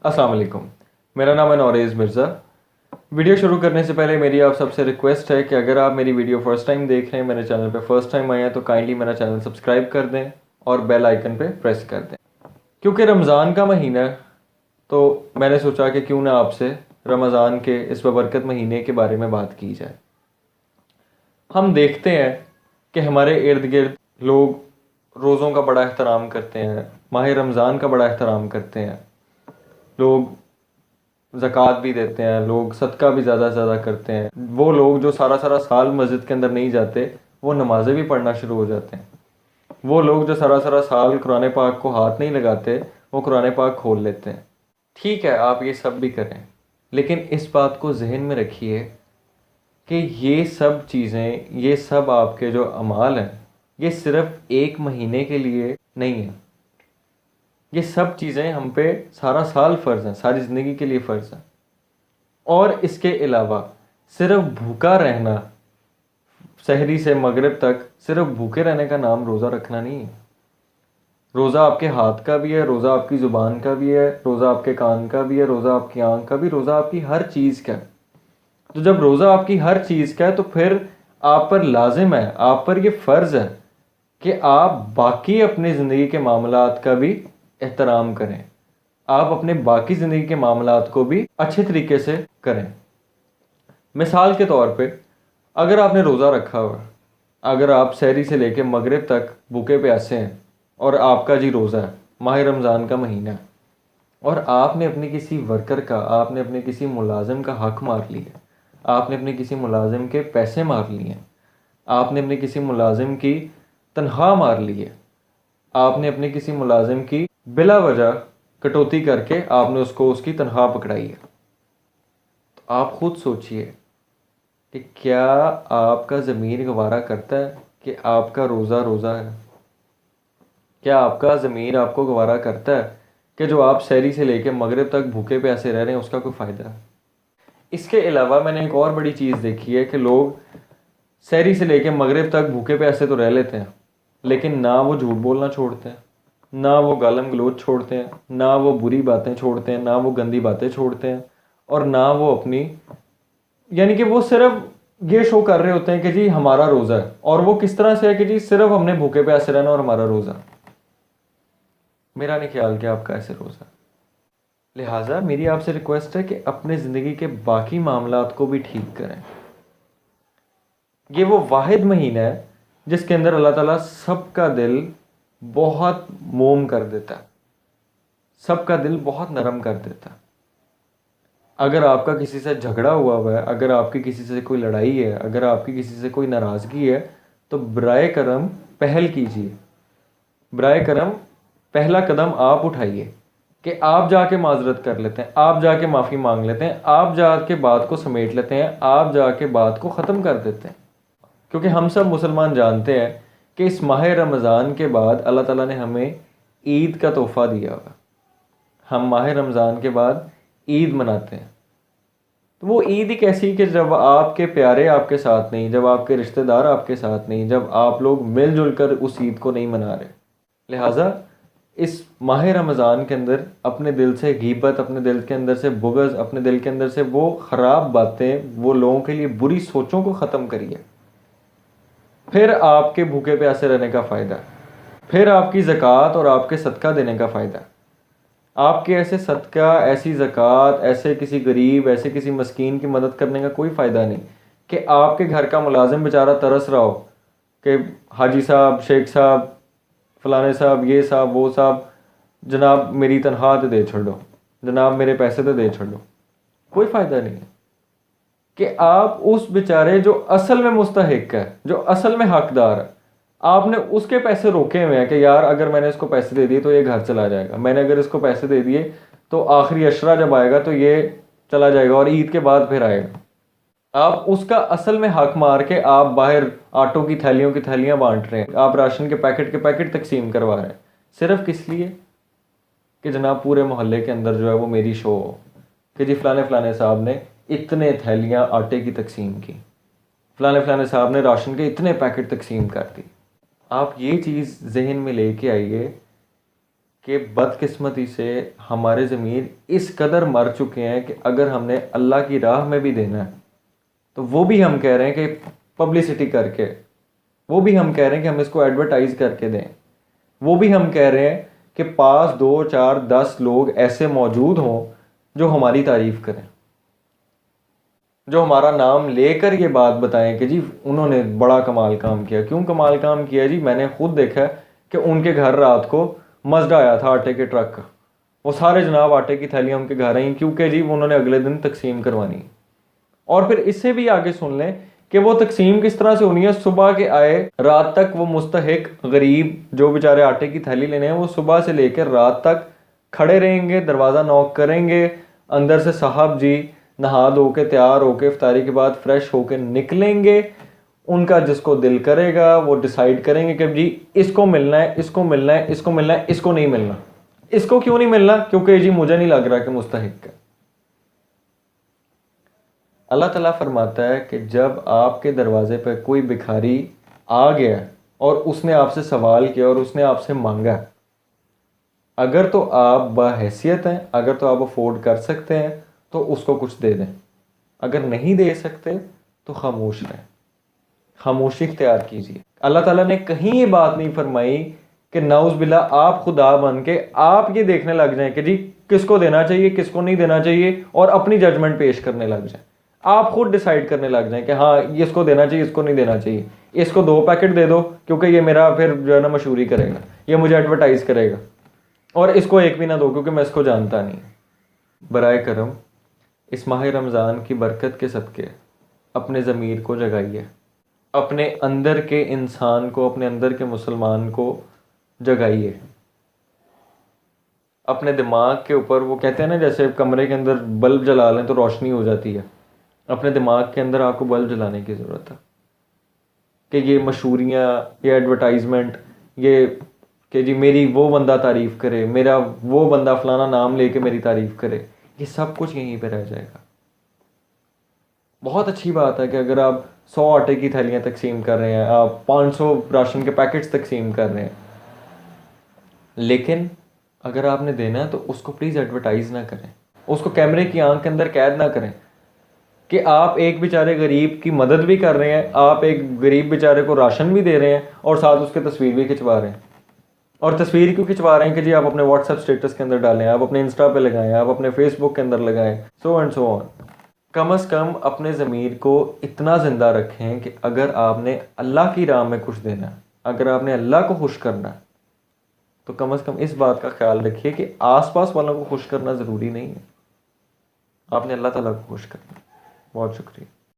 अस्सलाम वालेकुम। मेरा नाम है नौरेज़ मिर्ज़ा। वीडियो शुरू करने से पहले मेरी आप सबसे रिक्वेस्ट है कि अगर आप मेरी वीडियो फर्स्ट टाइम देख रहे हैं, मेरे चैनल पे फर्स्ट टाइम आए हैं, तो काइंडली मेरा चैनल सब्सक्राइब कर दें और बेल आइकन पे प्रेस कर दें। क्योंकि रमज़ान का महीना है तो मैंने सोचा कि क्यों ना आपसे रमज़ान के इस बबरकत महीने के बारे में बात की जाए। हम देखते हैं कि हमारे इर्द गिर्द लोग रोज़ों का बड़ा एहतराम करते हैं, माह रमज़ान का बड़ा एहतराम करते हैं, लोग ज़कात भी देते हैं, लोग सदका भी ज़्यादा से ज़्यादा करते हैं। वो लोग जो सारा सारा साल मस्जिद के अंदर नहीं जाते वो नमाज़ें भी पढ़ना शुरू हो जाते हैं। वो लोग जो सारा सारा साल कुरान पाक को हाथ नहीं लगाते वो कुरान पाक खोल लेते हैं। ठीक है, आप ये सब भी करें, लेकिन इस बात को जहन में रखिए कि ये सब चीज़ें, ये सब आपके जो अमाल हैं, ये सिर्फ एक महीने के लिए नहीं है। ये सब चीज़ें हम पे सारा साल फ़र्ज़ हैं, सारी ज़िंदगी के लिए फ़र्ज़ हैं। और इसके अलावा सिर्फ भूखा रहना, सहरी से मगरिब तक सिर्फ भूखे रहने का नाम रोज़ा रखना नहीं है। रोज़ा आपके हाथ का भी है, रोज़ा आपकी ज़ुबान का भी है, रोज़ा आपके कान का भी है, रोज़ा आपकी आँख का भी, रोज़ा आपकी हर चीज़ का है। तो जब रोज़ा आपकी हर चीज़ का है तो फिर आप पर लाजिम है, आप पर ये फ़र्ज़ है कि आप बाकी अपनी ज़िंदगी के मामलात का भी एहतराम करें, आप अपने बाकी ज़िंदगी के मामलात को भी अच्छे तरीके से करें। मिसाल के तौर पे अगर आपने रोज़ा रखा हुआ, अगर आप सहरी से लेकर मगरिब तक भूखे प्यासे हैं और आपका जी रोज़ा है, माह रमज़ान का महीना है, और आपने अपने किसी वर्कर का, आपने अपने किसी मुलाजिम का हक मार लिया, आपने अपने किसी मुलाजिम के पैसे मार लिए, आपने अपने किसी मुलाजिम की तनख्वाह मार ली है, आपने अपने किसी मुलाजिम की बिला वजह कटौती करके आपने उसको उसकी तनख्वाह पकड़ाई है, तो आप खुद सोचिए कि क्या आपका ज़मीर गवारा करता है कि आपका रोज़ा रोज़ा है? क्या आपका ज़मीर आपको गवारा करता है कि जो आप सहरी से लेकर मगरिब तक भूखे प्यासे रह रहे हैं उसका कोई फ़ायदा है? इसके अलावा मैंने एक और बड़ी चीज़ देखी है कि लोग सहरी से लेकर मगरिब तक भूखे प्यासे तो रह लेते हैं, लेकिन ना वो झूठ बोलना छोड़ते हैं, ना वो गालम गलोच छोड़ते हैं, ना वो बुरी बातें छोड़ते हैं, ना वो गंदी बातें छोड़ते हैं, और ना वो अपनी, यानी कि वो सिर्फ ये शो कर रहे होते हैं कि जी हमारा रोज़ा है। और वो किस तरह से है कि जी सिर्फ हमने भूखे प्यासे रहना और हमारा रोज़ा। मेरा नहीं ख्याल कि आपका ऐसे रोज़ा। लिहाजा मेरी आपसे रिक्वेस्ट है कि अपने ज़िंदगी के बाकी मामलात को भी ठीक करें। ये वो वाहिद महीना है जिसके अंदर अल्लाह ताला सबका दिल बहुत मोम कर देता है, सबका दिल बहुत नरम कर देता है। अगर आपका किसी से झगड़ा हुआ है, अगर आपकी किसी से कोई लड़ाई है, अगर आपकी किसी से कोई नाराज़गी है, तो बराए करम पहल कीजिए, बराए करम पहला कदम आप उठाइए कि आप जाके माजरत कर लेते हैं, आप जाके माफ़ी मांग लेते हैं, आप जाके बात को समेट लेते हैं, आप जाके बात को ख़त्म कर देते हैं। क्योंकि हम सब मुसलमान जानते हैं कि इस माह रमज़ान के बाद अल्लाह ताला ने हमें ईद का तोहफ़ा दिया हुआ। हम माह रमज़ान के बाद ईद मनाते हैं। तो वो ईद ही कैसी कि जब आपके प्यारे आपके साथ नहीं, जब आपके रिश्तेदार आपके साथ नहीं, जब आप लोग मिलजुल कर उस ईद को नहीं मना रहे। लिहाजा इस माह रमज़ान के अंदर अपने दिल से गीबत, अपने दिल के अंदर से बुग़्ज़, अपने दिल के अंदर से वो ख़राब बातें, वो लोगों के लिए बुरी सोचों को ख़त्म करिए। फिर आपके भूखे प्यासे रहने का फ़ायदा, फिर आपकी ज़कात और आपके सदका देने का फ़ायदा। आपके ऐसे सदका, ऐसी ज़कात, ऐसे किसी गरीब, ऐसे किसी मस्कीन की मदद करने का कोई फ़ायदा नहीं कि आपके घर का मुलाजिम बेचारा तरस रहा हो कि हाजी साहब, शेख साहब, फलाने साहब, ये साहब, वो साहब, जनाब मेरी तनख्वाह तो दे छोड़ो, जनाब मेरे पैसे तो दे छोड़ो। कोई फ़ायदा नहीं है कि आप उस बेचारे जो असल में मुस्तहिक है, जो असल में हकदार है, आपने उसके पैसे रोके हुए हैं कि यार अगर मैंने इसको पैसे दे दिए तो ये घर चला जाएगा, मैंने अगर इसको पैसे दे दिए तो आखिरी अशरा जब आएगा तो ये चला जाएगा और ईद के बाद फिर आएगा। आप उसका असल में हक मार के आप बाहर आटों की थैलियों की थैलियां बांट रहे हैं, आप राशन के पैकेट तकसीम करवा रहे हैं, सिर्फ किस लिए कि जनाब पूरे मोहल्ले के अंदर जो है वो मेरी शो हो कि जी फलाने फलाने साहब ने इतने थैलियां आटे की तकसीम की, फलाने फलाने साहब ने राशन के इतने पैकेट तकसीम कर दी। आप ये चीज़ जहन में लेके आइए कि बदकिस्मती से हमारे ज़मीर इस कदर मर चुके हैं कि अगर हमने अल्लाह की राह में भी देना है तो वो भी हम कह रहे हैं कि पब्लिसिटी करके, वो भी हम कह रहे हैं कि हम इसको एडवर्टाइज़ करके दें, वो भी हम कह रहे हैं कि 5, 2, 4, 10 लोग ऐसे मौजूद हों जो हमारी तारीफ़ करें, जो हमारा नाम लेकर ये बात बताएं कि जी उन्होंने बड़ा कमाल काम किया। क्यों कमाल काम किया जी? मैंने खुद देखा है कि उनके घर रात को मज़दा आया था आटे के ट्रक का, वो सारे जनाब आटे की थैलियाँ उनके घर आई क्योंकि जी उन्होंने अगले दिन तकसीम करवानी। और फिर इससे भी आगे सुन लें कि वो तकसीम किस तरह से होनी है। सुबह के आए रात तक वो मुस्तहिक गरीब जो बेचारे आटे की थैली लेने हैं वो सुबह से लेकर रात तक खड़े रहेंगे, दरवाज़ा नॉक करेंगे, अंदर से साहब जी नहा धो के तैयार होके इफ्तारी के बाद फ्रेश होके निकलेंगे। उनका जिसको दिल करेगा वो डिसाइड करेंगे कि जी इसको मिलना है, इसको मिलना है, इसको मिलना है, इसको नहीं मिलना। इसको क्यों नहीं मिलना? क्योंकि जी मुझे नहीं लग रहा कि मुस्तहिक है। अल्लाह ताला फरमाता है कि जब आपके दरवाजे पर कोई भिखारी आ गया और उसने आपसे सवाल किया और उसने आपसे मांगा, अगर तो आप बाहैसियत हैं, अगर तो आप अफोर्ड कर सकते हैं तो उसको कुछ दे दें, अगर नहीं दे सकते तो खामोश रहें, खामोशी इख्तियार कीजिए। अल्लाह ताला ने कहीं ये बात नहीं फरमाई कि नाउज़ बिल्ला आप खुदा बन के आप ये देखने लग जाएं कि जी किसको देना चाहिए, किसको नहीं देना चाहिए और अपनी जजमेंट पेश करने लग जाएं। आप खुद डिसाइड करने लग जाएं कि हाँ ये इसको देना चाहिए, इसको नहीं देना चाहिए, इसको 2 पैकेट दे दो क्योंकि ये मेरा फिर जो है ना मशहूरी करेगा, ये मुझे एडवर्टाइज़ करेगा, और इसको एक भी ना दो क्योंकि मैं इसको जानता नहीं। बराए करम इस माह रमज़ान की बरकत के सदक़े अपने ज़मीर को जगाइए, अपने अंदर के इंसान को, अपने अंदर के मुसलमान को जगाइए। अपने दिमाग के ऊपर, वो कहते हैं ना जैसे कमरे के अंदर बल्ब जला लें तो रोशनी हो जाती है, अपने दिमाग के अंदर आपको बल्ब जलाने की ज़रूरत है कि ये मशहूरियाँ, ये एडवर्टाइजमेंट, ये कि जी मेरी वो बंदा तारीफ़ करे, मेरा वो बंदा फ़लाना नाम लेके मेरी तारीफ़ करे, ये सब कुछ यहीं पे रह जाएगा। बहुत अच्छी बात है कि अगर आप 100 आटे की थैलियाँ तकसीम कर रहे हैं, आप 500 राशन के पैकेट्स तकसीम कर रहे हैं, लेकिन अगर आपने देना है तो उसको प्लीज़ एडवर्टाइज़ ना करें, उसको कैमरे की आंख के अंदर कैद ना करें कि आप एक बेचारे गरीब की मदद भी कर रहे हैं, आप एक गरीब बेचारे को राशन भी दे रहे हैं और साथ उसकी तस्वीर भी खिंचवा रहे हैं। और तस्वीर क्यों खिंचवा रहे हैं कि जी आप अपने व्हाट्सएप स्टेटस के अंदर डालें, आप अपने इंस्टा पे लगाएं, आप अपने फेसबुक के अंदर लगाएं, सो एंड सो ऑन। कम अज़ कम अपने ज़मीर को इतना ज़िंदा रखें कि अगर आपने अल्लाह की राह में कुछ देना है, अगर आपने अल्लाह को खुश करना है, तो कम अज़ कम इस बात का ख्याल रखिए कि आसपास वालों को खुश करना ज़रूरी नहीं है, आपने अल्लाह ताला को खुश करना है। बहुत शुक्रिया।